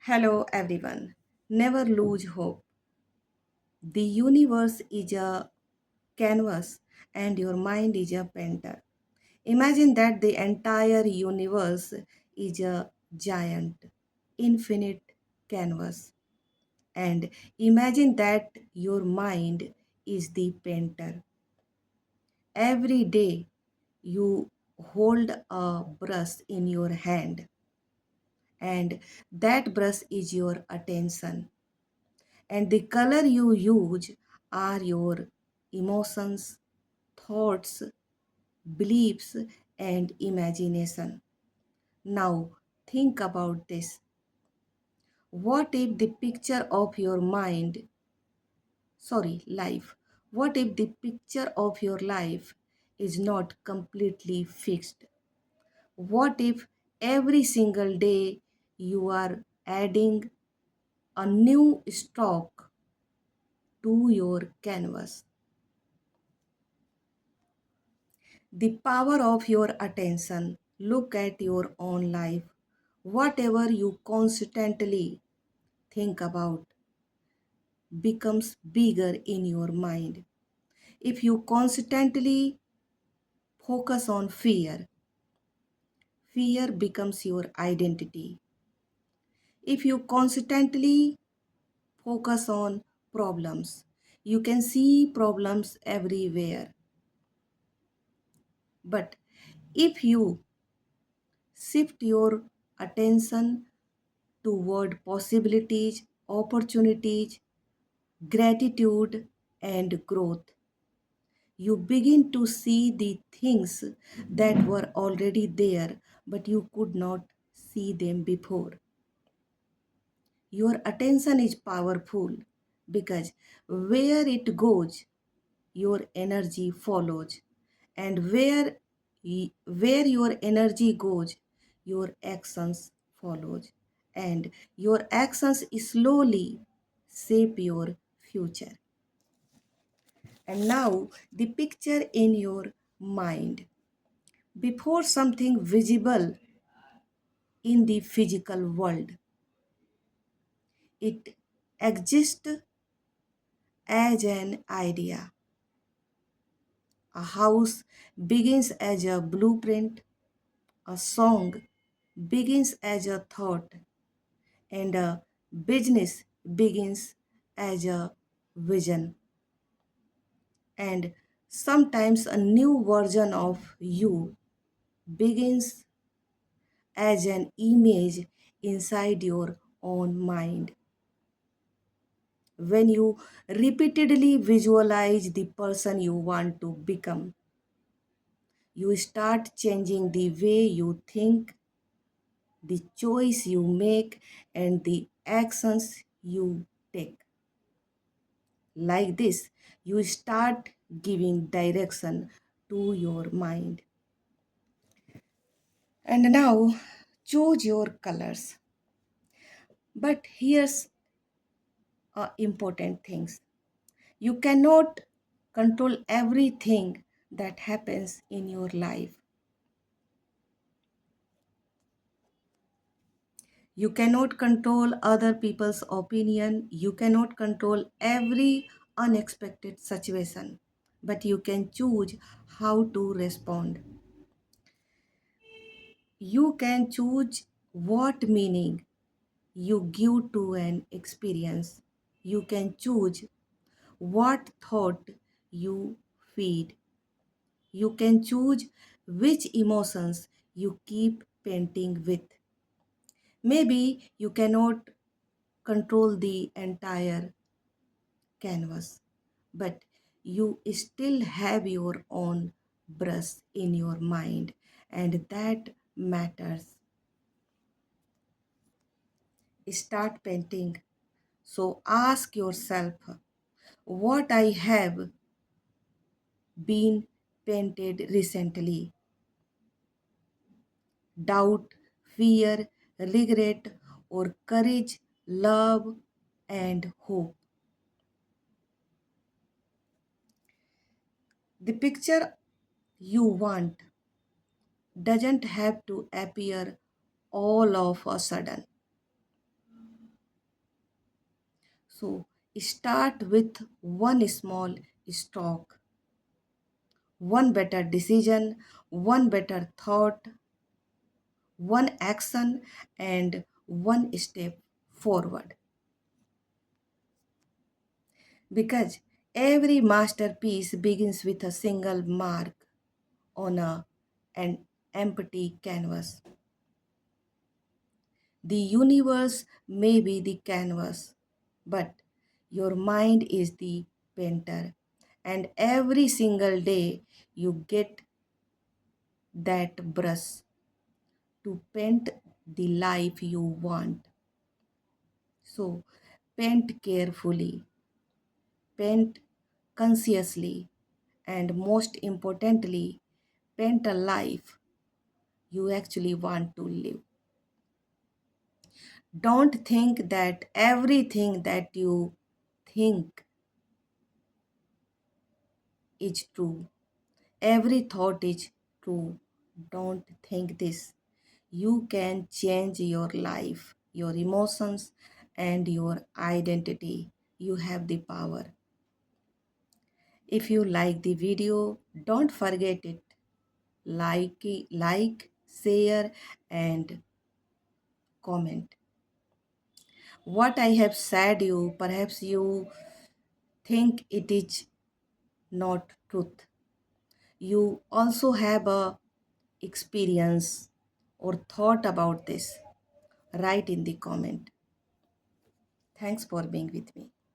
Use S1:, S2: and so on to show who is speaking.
S1: Hello, everyone. Never lose hope. The universe is a canvas and your mind is a painter. Imagine that the entire universe is a giant, infinite canvas. And imagine that your mind is the painter. Every day you hold a brush in your hand, and that brush is your attention, and the color you use are your emotions, thoughts, beliefs, and imagination. Now, think about this. What if the picture of your life, what if the picture of your life is not completely fixed? What if every single day you are adding a new stroke to your canvas? The power of your attention. Look at your own life. Whatever you constantly think about becomes bigger in your mind. If you constantly focus on fear, fear becomes your identity. If you constantly focus on problems, you can see problems everywhere. But if you shift your attention toward possibilities, opportunities, gratitude, and growth, you begin to see the things that were already there, but you could not see them before. Your attention is powerful because where it goes, your energy follows. And where your energy goes, your actions follows. And your actions slowly shape your future. And now the picture in your mind. Before something visible in the physical world, it exists as an idea. A house begins as a blueprint, a song begins as a thought, and a business begins as a vision. And sometimes a new version of you begins as an image inside your own mind. When you repeatedly visualize the person you want to become, you start changing the way you think, the choice you make, and the actions you take. Like this, you start giving direction to your mind. And now, choose your colors. But here's important things. You cannot control everything that happens in your life. You cannot control other people's opinion. You cannot control every unexpected situation. But you can choose how to respond. You can choose what meaning you give to an experience. You can choose what thought you feed. You can choose which emotions you keep painting with. Maybe you cannot control the entire canvas, but you still have your own brush in your mind, and that matters. Start painting. So ask yourself what I have been painted recently: doubt, fear, regret, or courage, love, and hope. The picture you want doesn't have to appear all of a sudden. So start with one small stroke, one better decision, one better thought, one action, and one step forward. Because every masterpiece begins with a single mark on an empty canvas. The universe may be the canvas, but your mind is the painter. And every single day you get that brush to paint the life you want. So paint carefully, paint consciously, and most importantly, paint a life you actually want to live. Don't think that everything that you think is true. Every thought is true. Don't think this. You can change your life, your emotions, and your identity. You have the power. If you like the video, don't forget it. Like, share, and comment. What I have said you, perhaps you think it is not truth. You also have a experience or thought about this. Write in the comment. Thanks for being with me.